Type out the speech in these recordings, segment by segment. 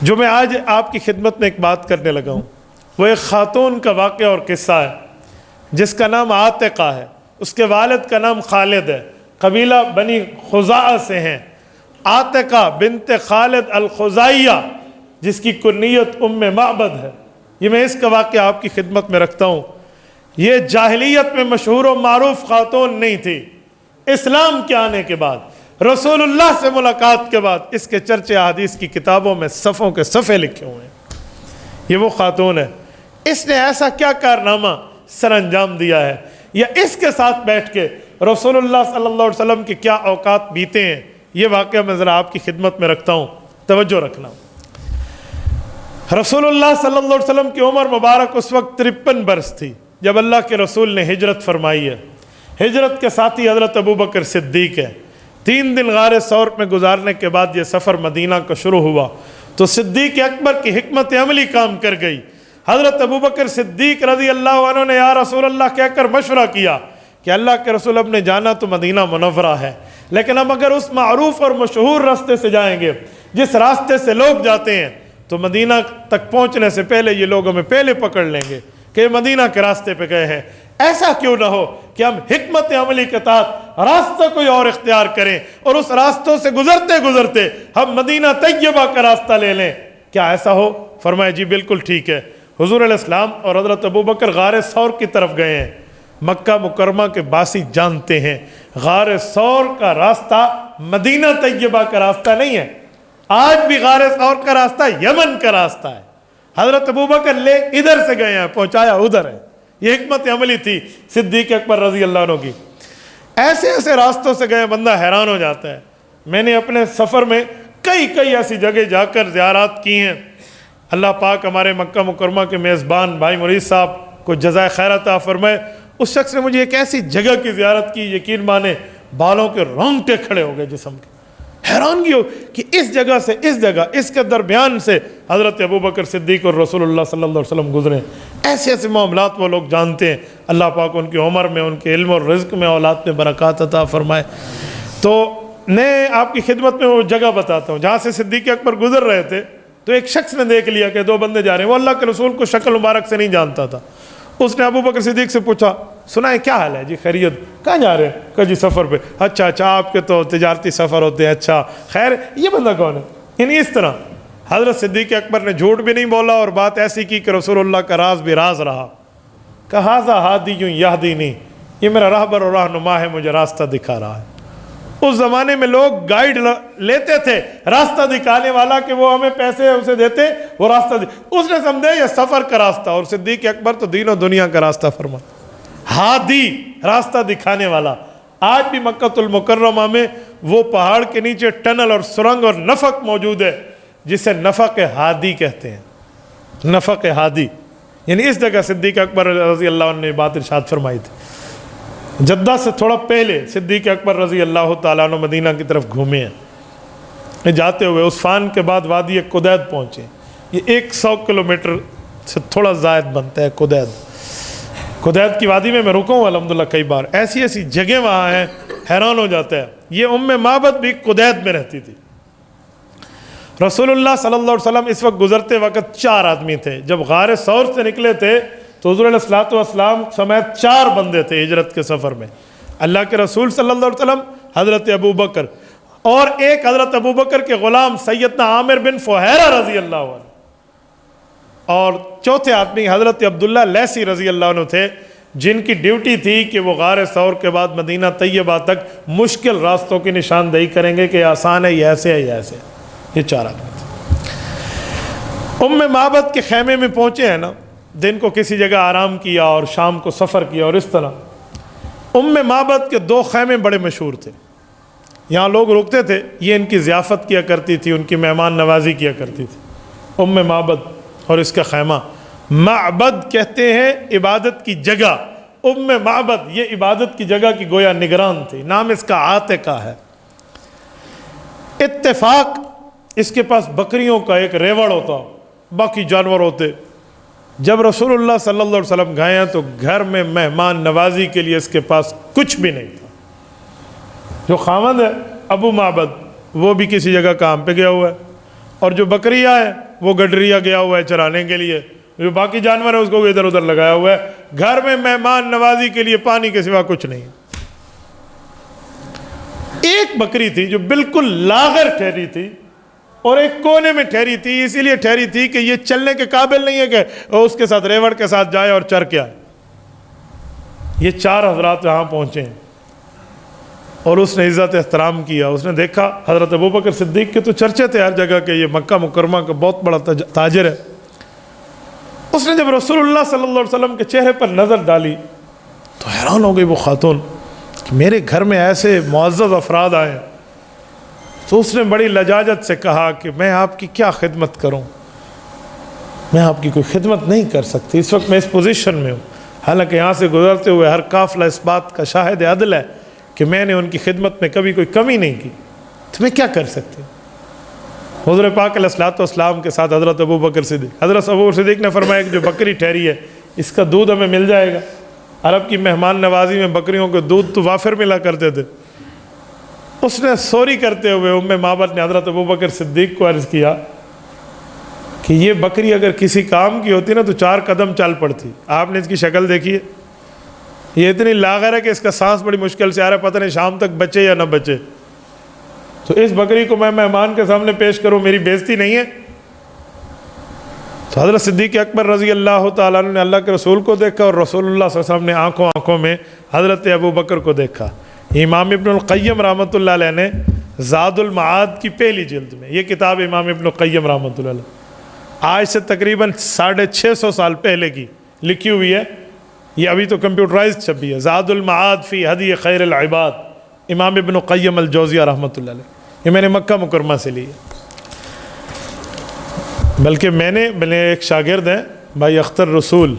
جو میں آج آپ کی خدمت میں ایک بات کرنے لگا ہوں وہ ایک خاتون کا واقعہ اور قصہ ہے جس کا نام عاتقہ ہے. اس کے والد کا نام خالد ہے، قبیلہ بنی خزاعہ سے ہیں. عاتقہ بنت خالد الخزاعیہ جس کی کنیت ام معبد ہے. یہ میں اس کا واقعہ آپ کی خدمت میں رکھتا ہوں. یہ جاہلیت میں مشہور و معروف خاتون نہیں تھی. اسلام کے آنے کے بعد، رسول اللہ سے ملاقات کے بعد اس کے چرچے احادیث کی کتابوں میں صفوں کے صفحے لکھے ہوئے ہیں. یہ وہ خاتون ہے. اس نے ایسا کیا کارنامہ سر انجام دیا ہے، یا اس کے ساتھ بیٹھ کے رسول اللہ صلی اللہ علیہ وسلم کے کیا اوقات بیتے ہیں، یہ واقعہ میں ذرا آپ کی خدمت میں رکھتا ہوں. توجہ رکھنا. رسول اللہ صلی اللہ علیہ وسلم کی عمر مبارک اس وقت 53 برس تھی جب اللہ کے رسول نے ہجرت فرمائی ہے. ہجرت کے ساتھی حضرت ابوبکر صدیق ہے. 3 دن غار ثور میں گزارنے کے بعد یہ سفر مدینہ کا شروع ہوا تو صدیق اکبر کی حکمت عملی کام کر گئی. حضرت ابوبکر صدیق رضی اللہ عنہ نے یا رسول اللہ کہہ کر مشورہ کیا کہ اللہ کے رسول اب نے جانا تو مدینہ منورہ ہے، لیکن اب اگر اس معروف اور مشہور راستے سے جائیں گے جس راستے سے لوگ جاتے ہیں تو مدینہ تک پہنچنے سے پہلے یہ لوگ ہمیں پہلے پکڑ لیں گے کہ مدینہ کے راستے پہ گئے ہیں. ایسا کیوں نہ ہو کہ ہم حکمت عملی کے تحت راستہ کوئی اور اختیار کریں اور اس راستوں سے گزرتے گزرتے ہم مدینہ طیبہ کا راستہ لے لیں. کیا ایسا ہو؟ فرمایا جی بالکل ٹھیک ہے. حضور علیہ السلام اور حضرت ابوبکر غار ثور کی طرف گئے ہیں. مکہ مکرمہ کے باسی جانتے ہیں غار ثور کا راستہ مدینہ طیبہ کا راستہ نہیں ہے. آج بھی غار ثور کا راستہ یمن کا راستہ ہے. حضرت ابوبکر لے ادھر سے گئے ہیں، پہنچایا ادھر ہے. یہ حکمت عملی تھی صدیق اکبر رضی اللہ عنہ کی. ایسے ایسے راستوں سے گئے بندہ حیران ہو جاتا ہے. میں نے اپنے سفر میں کئی ایسی جگہ جا کر زیارات کی ہیں. اللہ پاک ہمارے مکہ مکرمہ کے میزبان بھائی مرید صاحب کو جزائے خیر عطا فرمائے. اس شخص نے مجھے ایک ایسی جگہ کی زیارت کی، یقین مانے بالوں کے رونگٹے کھڑے ہو گئے جسم کے. حیرانگی ہو کہ اس جگہ سے اس جگہ، اس کے درمیان سے حضرت ابوبکر صدیق اور رسول اللہ صلی اللہ علیہ وسلم گزرے. ایسے ایسے معاملات وہ لوگ جانتے ہیں. اللہ پاک ان کی عمر میں، ان کے علم اور رزق میں، اولاد میں برکات عطا فرمائے. تو میں آپ کی خدمت میں وہ جگہ بتاتا ہوں جہاں سے صدیق اکبر گزر رہے تھے تو ایک شخص نے دیکھ لیا کہ 2 بندے جا رہے ہیں. وہ اللہ کے رسول کو شکل مبارک سے نہیں جانتا تھا. اس نے ابوبکر صدیق سے پوچھا، سنا ہے کیا حال ہے جی، خیریت؟ کہاں جا رہے ہیں؟ کہا جی سفر پہ. اچھا آپ کے تو تجارتی سفر ہوتے ہیں. اچھا خیر، یہ بندہ کون ہے؟ یعنی اس طرح حضرت صدیق اکبر نے جھوٹ بھی نہیں بولا اور بات ایسی کی کہ رسول اللہ کا راز بھی راز رہا. کہا ھذا ہادی یہدینی، یہ میرا راہبر اور رہنما ہے، مجھے راستہ دکھا رہا ہے. اس زمانے میں لوگ گائیڈ لیتے تھے راستہ دکھانے والا کہ وہ ہمیں پیسے اسے دیتے، وہ راستہ اس نے سمجھے یہ سفر کا راستہ، اور صدیق اکبر تو دین و دنیا کا راستہ فرما. ہادی، راستہ دکھانے والا. آج بھی مکہ المکرمہ میں وہ پہاڑ کے نیچے ٹنل اور سرنگ اور نفق موجود ہے جسے نفق ہادی کہتے ہیں. نفق ہادی یعنی اس جگہ صدیق اکبر رضی اللہ عنہ نے بات ارشاد فرمائی تھی. جدہ سے تھوڑا پہلے صدیق اکبر رضی اللہ تعالیٰ عنہ مدینہ کی طرف گھومے ہیں. جاتے ہوئے عثفان کے بعد وادی قدید پہنچے. یہ 100 کلومیٹر سے تھوڑا زائد بنتا ہے قدید کی وادی میں رکا ہوں الحمدللہ کئی بار. ایسی ایسی جگہ وہاں ہیں، حیران ہو جاتا ہے. یہ ام معبد بھی قدید میں رہتی تھی. رسول اللہ صلی اللہ علیہ وسلم اس وقت گزرتے وقت 4 آدمی تھے. جب غار ثور سے نکلے تھے تو حضور علیہ السلام سمیت 4 بندے تھے ہجرت کے سفر میں. اللہ کے رسول صلی اللہ علیہ وسلم، حضرت ابوبکر اور ایک حضرت ابوبکر کے غلام سیدنا عامر بن فہیرہ رضی اللہ عنہ، اور چوتھے آدمی حضرت عبداللہ لیثی رضی اللہ عنہ تھے جن کی ڈیوٹی تھی کہ وہ غار ثور کے بعد مدینہ طیبہ تک مشکل راستوں کی نشاندہی کریں گے کہ آسان ہے، یہ ایسے ہے، یہ ایسے ہے. یہ 4 آدمی تھے. ام معبد کے خیمے میں پہنچے ہیں نا، دن کو کسی جگہ آرام کیا اور شام کو سفر کیا، اور اس طرح ام معبد کے 2 خیمے بڑے مشہور تھے. یہاں لوگ رکتے تھے، یہ ان کی ضیافت کیا کرتی تھی، ان کی مہمان نوازی کیا کرتی تھی. ام معبد اور اس کا خیمہ. معبد کہتے ہیں عبادت کی جگہ. ام معبد یہ عبادت کی جگہ کی گویا نگران تھی. نام اس کا عاتقہ ہے. اتفاق اس کے پاس بکریوں کا ایک ریوڑ ہوتا، باقی جانور ہوتے. جب رسول اللہ صلی اللہ علیہ وسلم گئے ہیں تو گھر میں مہمان نوازی کے لیے اس کے پاس کچھ بھی نہیں تھا. جو خاوند ہے ابو معبد وہ بھی کسی جگہ کام پہ گیا ہوا ہے. اور جو بکریاں ہیں وہ گڈریا گیا ہوا ہے چرانے کے لیے، جو باقی جانور ہیں اس کو ادھر ادھر لگایا ہوا ہے، گھر میں مہمان نوازی کے لیے پانی کے سوا کچھ نہیں۔ ایک بکری تھی جو بالکل لاغر ٹھہری تھی اور ایک کونے میں ٹھہری تھی، اسی لیے ٹھہری تھی کہ یہ چلنے کے قابل نہیں ہے کہ وہ اس کے ساتھ ریوڑ کے ساتھ جائے اور چر کے آئے۔ یہ 4 حضرات جہاں پہنچے ہیں اور اس نے عزت احترام کیا، اس نے دیکھا حضرت ابوبکر صدیق کے تو چرچے تھے ہر جگہ کہ یہ مکہ مکرمہ کا بہت بڑا تاجر ہے۔ اس نے جب رسول اللہ صلی اللہ علیہ وسلم کے چہرے پر نظر ڈالی تو حیران ہو گئی وہ خاتون کہ میرے گھر میں ایسے معزز افراد آئے۔ تو اس نے بڑی لجاجت سے کہا کہ میں آپ کی کیا خدمت کروں، میں آپ کی کوئی خدمت نہیں کر سکتی، اس وقت میں اس پوزیشن میں ہوں، حالانکہ یہاں سے گزرتے ہوئے ہر قافلہ اس بات کا شاہد عدل ہے کہ میں نے ان کی خدمت میں کبھی کوئی کمی نہیں کی، تو میں کیا کر سکتی؟ حضور پاک علیہ الصلوۃ والسلام کے ساتھ حضرت ابوبکر صدیق، حضرت ابوبکر صدیق نے فرمایا کہ جو بکری ٹھہری ہے اس کا دودھ ہمیں مل جائے گا۔ عرب کی مہمان نوازی میں بکریوں کے دودھ تو وافر ملا کرتے تھے۔ اس نے سوری کرتے ہوئے ام معبد نے حضرت ابوبکر صدیق کو عرض کیا کہ یہ بکری اگر کسی کام کی ہوتی نا تو 4 قدم چل پڑتی، آپ نے اس کی شکل دیکھی ہے، یہ اتنی لاغر ہے کہ اس کا سانس بڑی مشکل سے آ رہا ہے، پتہ نہیں شام تک بچے یا نہ بچے، تو اس بکری کو میں مہمان کے سامنے پیش کروں، میری بےزتی نہیں ہے؟ تو حضرت صدیق اکبر رضی اللہ تعالیٰ عنہ نے اللہ کے رسول کو دیکھا اور رسول اللہ صلی اللہ علیہ وسلم نے آنکھوں میں حضرت ابوبکر کو دیکھا۔ امام ابن القیم رحمۃ اللہ علیہ نے زاد المعاد کی پہلی جلد میں، یہ کتاب امام ابن القیم رحمۃ اللہ علیہ آج سے تقریباً 650 سال پہلے کی لکھی ہوئی ہے، یہ ابھی تو کمپیوٹرائز چھپی ہے، زاد المعاد فی ہدی خیر العباد، امام ابن القیم الجوزیہ رحمۃ اللہ علیہ، یہ میں نے مکہ مکرمہ سے لی ہے۔ بلکہ میرے ایک شاگرد ہیں بھائی اختر رسول،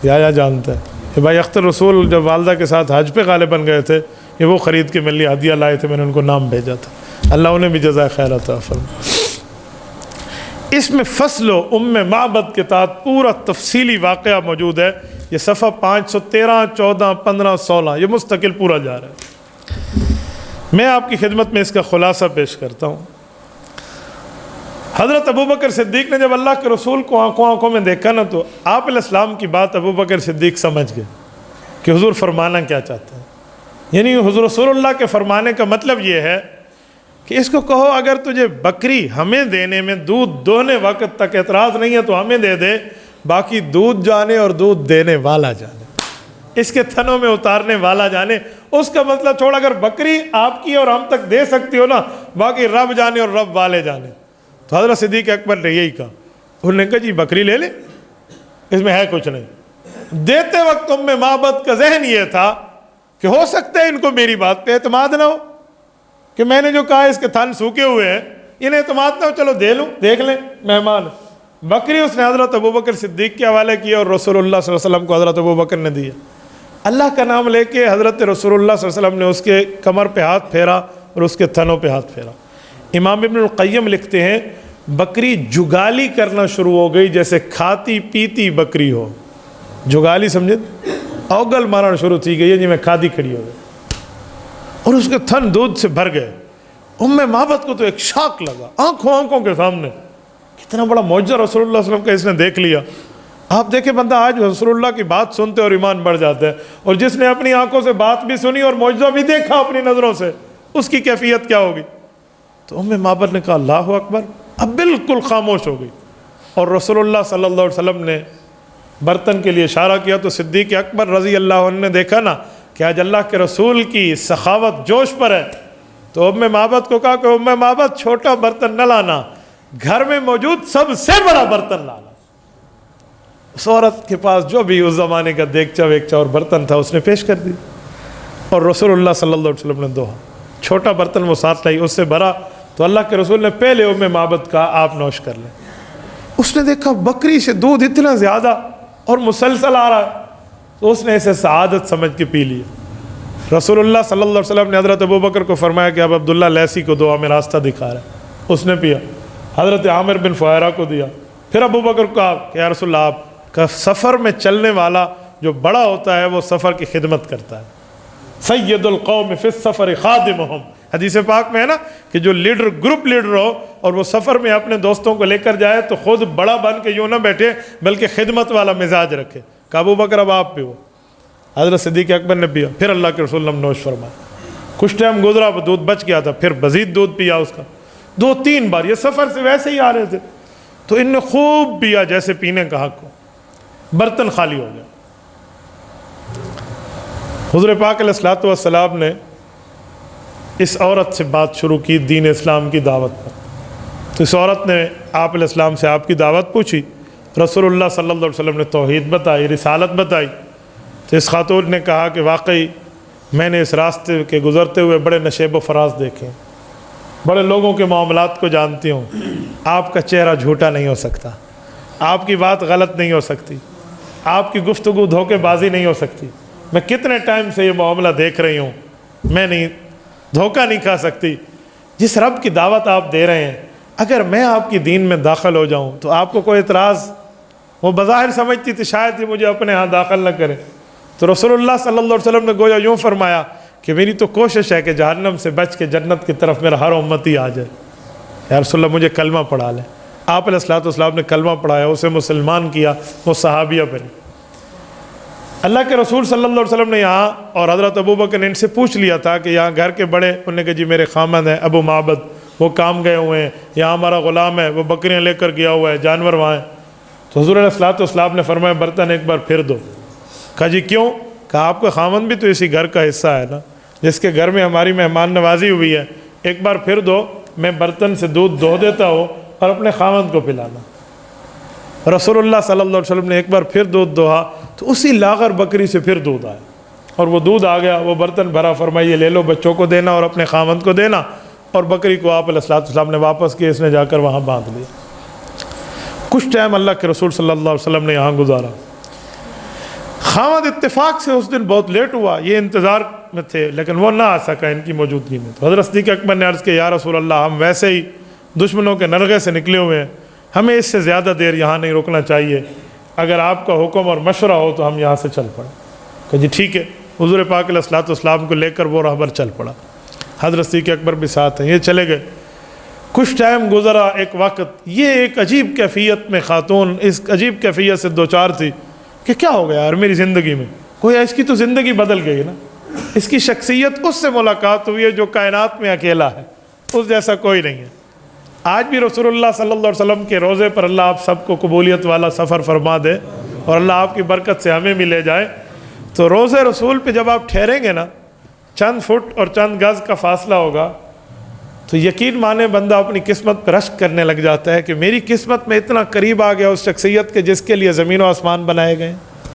یا جانتا ہے کہ بھائی اختر رسول جب والدہ کے ساتھ حج پہ غالباً گئے تھے، یہ وہ خرید کے میرے لیے ہدیہ لائے تھے، میں نے ان کو نام بھیجا تھا، اللہ انہیں بھی جزائے خیر عطا فرمائے۔ اس میں فصل و ام معبد کے تحت پورا تفصیلی واقعہ موجود ہے، یہ صفحہ 513 14 15 16 یہ مستقل پورا جا رہا ہے۔ میں آپ کی خدمت میں اس کا خلاصہ پیش کرتا ہوں۔ حضرت ابوبکر صدیق نے جب اللہ کے رسول کو آنکھوں میں دیکھا نا تو آپ علیہ السلام کی بات ابوبکر صدیق سمجھ گئے کہ حضور فرمانا کیا چاہتے ہیں، یعنی حضور رسول اللہ کے فرمانے کا مطلب یہ ہے کہ اس کو کہو اگر تجھے بکری ہمیں دینے میں دودھ دوہنے وقت تک اعتراض نہیں ہے تو ہمیں دے دے، باقی دودھ جانے اور دودھ دینے والا جانے، اس کے تھنوں میں اتارنے والا جانے، اس کا مطلب چھوڑ، اگر بکری آپ کی اور ہم تک دے سکتی ہو نا، باقی رب جانے اور رب والے جانے۔ تو حضرت صدیق اکبر نے یہی کہا، انہوں نے کہا جی بکری لے لے، اس میں ہے کچھ نہیں۔ دیتے وقت ام معبد کا ذہن یہ تھا کہ ہو سکتا ہے ان کو میری بات پہ اعتماد نہ ہو، کہ میں نے جو کہا اس کے تھن سوکھے ہوئے ہیں، انہیں اعتماد نہ ہو، چلو دے لوں، دیکھ لیں مہمان۔ بکری اس نے حضرت ابوبکر صدیق کے حوالے کیا اور رسول اللہ صلی اللہ علیہ وسلم کو حضرت ابوبکر نے دیا۔ اللہ کا نام لے کے حضرت رسول اللہ صلی اللہ علیہ وسلم نے اس کے کمر پہ ہاتھ پھیرا اور اس کے تھنوں پہ ہاتھ پھیرا۔ امام ابن القیم لکھتے ہیں بکری جگالی کرنا شروع ہو گئی جیسے کھاتی پیتی بکری ہو، جگالی سمجھے، اوگل مارنا شروع تھی گئی جی میں کھادی کھڑی ہو گئی، اور اس کے تھن دودھ سے بھر گئے۔ ام معبد کو تو ایک شاک لگا، آنکھوں کے سامنے کتنا بڑا معجزہ رسول اللہ صلی اللہ علیہ وسلم کا اس نے دیکھ لیا۔ آپ دیکھیں بندہ آج رسول اللہ کی بات سنتے اور ایمان بڑھ جاتا ہے، اور جس نے اپنی آنکھوں سے بات بھی سنی اور معجزہ بھی دیکھا اپنی نظروں سے، اس کی کیفیت کیا ہوگی؟ تو ام معبد نے کہا اللہ اکبر، اب بالکل خاموش ہو گئی، اور رسول اللہ صلی اللہ علیہ وسلم نے برتن کے لیے اشارہ کیا تو صدیق اکبر رضی اللہ عنہ نے دیکھا نا کہ آج اللہ کے رسول کی سخاوت جوش پر ہے، تو ام معبد کو کہا کہ ام معبد چھوٹا برتن نہ لانا، گھر میں موجود سب سے بڑا برتن لانا۔ اس عورت کے پاس جو بھی اس زمانے کا دیگچا ویگچا اور برتن تھا اس نے پیش کر دی، اور رسول اللہ صلی اللہ علیہ وسلم نے دوہا، چھوٹا برتن وہ ساتھ لائی، اس سے بھرا، تو اللہ کے رسول نے پہلے ام معبد کہا آپ نوش کر لیں۔ اس نے دیکھا بکری سے دودھ اتنا زیادہ اور مسلسل آ رہا ہے، تو اس نے اسے سعادت سمجھ کے پی لیا۔ رسول اللہ صلی اللہ علیہ وسلم نے حضرت ابوبکر کو فرمایا کہ اب عبداللہ لیسی کو دو، ہمیں راستہ دکھا رہا ہے، اس نے پیا۔ حضرت عامر بن فہیرہ کو دیا، پھر ابوبکر کو کہا کہ یا رسول اللہ آپ کا سفر میں چلنے والا جو بڑا ہوتا ہے وہ سفر کی خدمت کرتا ہے، سید القوم فی السفر خادمہم، حدیث پاک میں ہے نا کہ جو لیڈر گروپ لیڈر ہو اور وہ سفر میں اپنے دوستوں کو لے کر جائے تو خود بڑا بن کے یوں نہ بیٹھے بلکہ خدمت والا مزاج رکھے. کہ ابو بکر اب آپ پہ ہو. حضرت صدیق اکبر نے پیا, پھر اللہ کے رسول نے نوش فرمایا. کچھ ٹائم گزرا, وہ دودھ بچ گیا تھا, پھر مزید دودھ پیا اس کا 2-3 بار. یہ سفر سے ویسے ہی آ رہے تھے تو ان نے خوب پیا جیسے پینے کا حق ہو. برتن خالی ہو گیا. حضور پاک علیہ الصلوۃ والسلام نے اس عورت سے بات شروع کی دین اسلام کی دعوت پر. تو اس عورت نے آپ علیہ السلام سے آپ کی دعوت پوچھی. رسول اللہ صلی اللہ علیہ وسلم نے توحید بتائی, رسالت بتائی. تو اس خاتون نے کہا کہ واقعی میں نے اس راستے کے گزرتے ہوئے بڑے نشیب و فراز دیکھے, بڑے لوگوں کے معاملات کو جانتی ہوں. آپ کا چہرہ جھوٹا نہیں ہو سکتا, آپ کی بات غلط نہیں ہو سکتی, آپ کی گفتگو دھوکے بازی نہیں ہو سکتی. میں کتنے ٹائم سے یہ معاملہ دیکھ رہی ہوں, میں نہیں دھوکہ نہیں کھا سکتی. جس رب کی دعوت آپ دے رہے ہیں, اگر میں آپ کی دین میں داخل ہو جاؤں تو آپ کو کوئی اعتراض؟ وہ بظاہر سمجھتی تھی شاید ہی مجھے اپنے ہاں داخل نہ کرے. تو رسول اللہ صلی اللہ علیہ وسلم نے گویا یوں فرمایا کہ میری تو کوشش ہے کہ جہنم سے بچ کے جنت کی طرف میرا ہر امتی آ جائے. یا رسول اللہ مجھے کلمہ پڑھا لیں. آپ علیہ الصلوۃ والسلام نے کلمہ پڑھایا, اسے مسلمان کیا, وہ صحابیہ بنی. اللہ کے رسول صلی اللہ علیہ وسلم نے یہاں, اور حضرت ابو بکر نے ان سے پوچھ لیا تھا کہ یہاں گھر کے بڑے, انہوں نے کہا جی میرے خامد ہیں ابو معبد, وہ کام گئے ہوئے ہیں. یہاں ہمارا غلام ہے, وہ بکریاں لے کر گیا ہوا ہے, جانور وہاں ہیں. تو حضور علیہ الصلوۃ والسلام نے فرمایا برتن ایک بار پھر دو. کہا جی کیوں؟ کہا آپ کا خامد بھی تو اسی گھر کا حصہ ہے نا, جس کے گھر میں ہماری مہمان نوازی ہوئی ہے. ایک بار پھر دو, میں برتن سے دودھ دھو دیتا ہوں اور اپنے خامد کو پلانا. رسول اللہ صلی اللہ علیہ وسلم نے ایک بار پھر دودھ دوہا تو اسی لاغر بکری سے پھر دودھ آیا, اور وہ دودھ آ گیا, وہ برتن بھرا. فرمائیے لے لو, بچوں کو دینا اور اپنے خامد کو دینا. اور بکری کو آپ علیہ الصلوۃ والسلام نے واپس کیا, اس نے جا کر وہاں باندھ لیا. کچھ ٹائم اللہ کے رسول صلی اللہ علیہ وسلم نے یہاں گزارا. خامد اتفاق سے اس دن بہت لیٹ ہوا, یہ انتظار میں تھے لیکن وہ نہ آ سکا ان کی موجودگی میں. تو حضرت صدیق اکبر نے عرض کیا یا رسول اللہ, ہم ویسے ہی دشمنوں کے نرغے سے نکلے ہوئے ہیں, ہمیں اس سے زیادہ دیر یہاں نہیں رکنا چاہیے. اگر آپ کا حکم اور مشورہ ہو تو ہم یہاں سے چل پڑیں. کہ جی ٹھیک ہے. حضور پاک علیہ الصلوۃ والسلام کو لے کر وہ راہبر چل پڑا. حضرت صدیق اکبر بھی ساتھ ہیں, یہ چلے گئے. کچھ ٹائم گزرا, ایک وقت یہ ایک عجیب کیفیت میں خاتون اس عجیب کیفیت سے دوچار تھی کہ کیا ہو گیا یار میری زندگی میں, کوئی اس کی تو زندگی بدل گئی نا. اس کی شخصیت اس سے ملاقات ہوئی ہے جو کائنات میں اکیلا ہے, اس جیسا کوئی نہیں ہے. آج بھی رسول اللہ صلی اللہ علیہ وسلم کے روزے پر اللہ آپ سب کو قبولیت والا سفر فرما دے, اور اللہ آپ کی برکت سے ہمیں بھی لے جائے. تو روزے رسول پہ جب آپ ٹھہریں گے نا, چند فٹ اور چند گز کا فاصلہ ہوگا, تو یقین مانے بندہ اپنی قسمت پہ رشک کرنے لگ جاتا ہے کہ میری قسمت میں اتنا قریب آ گیا اس شخصیت کے جس کے لیے زمین و آسمان بنائے گئے.